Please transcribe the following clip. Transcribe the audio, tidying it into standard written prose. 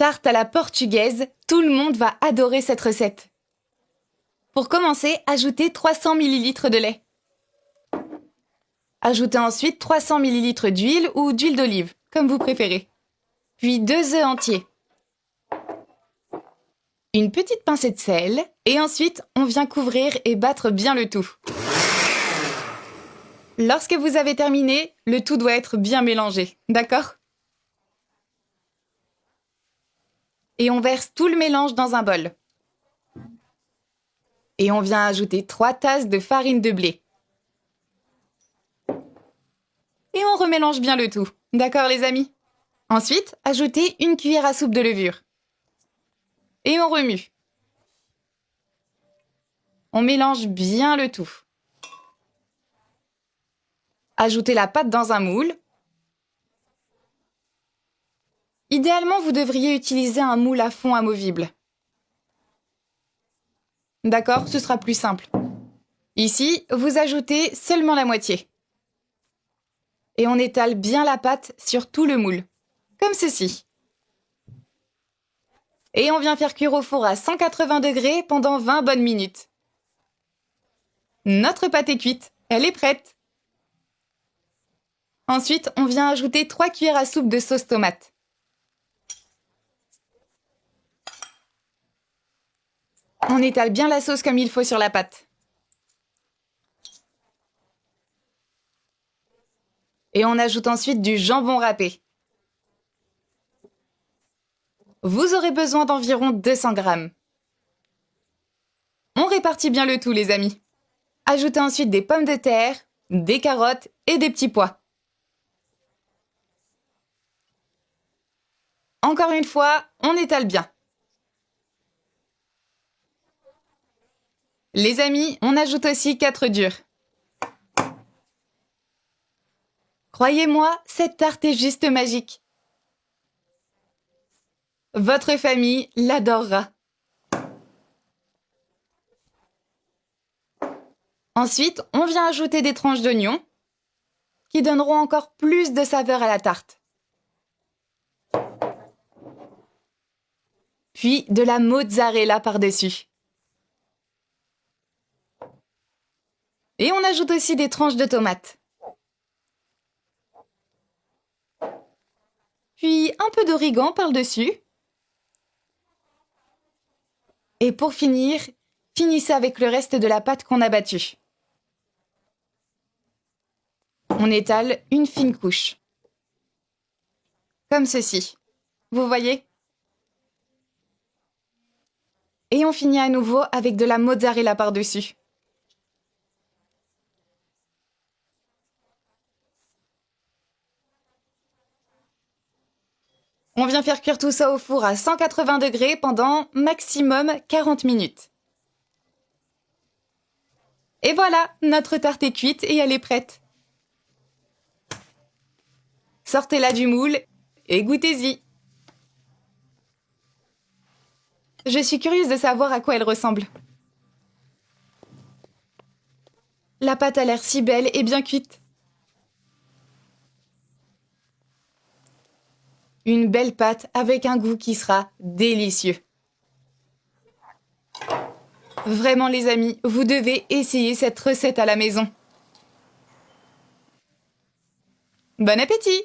Tarte à la portugaise, tout le monde va adorer cette recette. Pour commencer, ajoutez 300 ml de lait. Ajoutez ensuite 300 ml d'huile ou d'huile d'olive, comme vous préférez. Puis 2 œufs entiers. Une petite pincée de sel, et ensuite, on vient couvrir et battre bien le tout. Lorsque vous avez terminé, le tout doit être bien mélangé, d'accord? Et on verse tout le mélange dans un bol. Et on vient ajouter 3 tasses de farine de blé. Et on remélange bien le tout, d'accord les amis? Ensuite, ajoutez 1 cuillère à soupe de levure. Et on remue. On mélange bien le tout. Ajoutez la pâte dans un moule. Idéalement, vous devriez utiliser un moule à fond amovible. D'accord, ce sera plus simple. Ici, vous ajoutez seulement la moitié. Et on étale bien la pâte sur tout le moule, comme ceci. Et on vient faire cuire au four à 180 degrés pendant 20 bonnes minutes. Notre pâte est cuite, elle est prête. Ensuite, on vient ajouter 3 cuillères à soupe de sauce tomate. On étale bien la sauce comme il faut sur la pâte. Et on ajoute ensuite du jambon râpé. Vous aurez besoin d'environ 200 grammes. On répartit bien le tout, les amis. Ajoutez ensuite des pommes de terre, des carottes et des petits pois. Encore une fois, on étale bien. Les amis, on ajoute aussi 4 œufs durs. Croyez-moi, cette tarte est juste magique. Votre famille l'adorera. Ensuite, on vient ajouter des tranches d'oignons qui donneront encore plus de saveur à la tarte. Puis de la mozzarella par-dessus. Et on ajoute aussi des tranches de tomates. Puis un peu d'origan par-dessus. Et pour finir, finissez avec le reste de la pâte qu'on a battue. On étale une fine couche. Comme ceci. Vous voyez? Et on finit à nouveau avec de la mozzarella par-dessus. On vient faire cuire tout ça au four à 180 degrés pendant maximum 40 minutes. Et voilà, notre tarte est cuite et elle est prête. Sortez-la du moule et goûtez-y. Je suis curieuse de savoir à quoi elle ressemble. La pâte a l'air si belle et bien cuite. Une belle pâte avec un goût qui sera délicieux. Vraiment les amis, vous devez essayer cette recette à la maison. Bon appétit!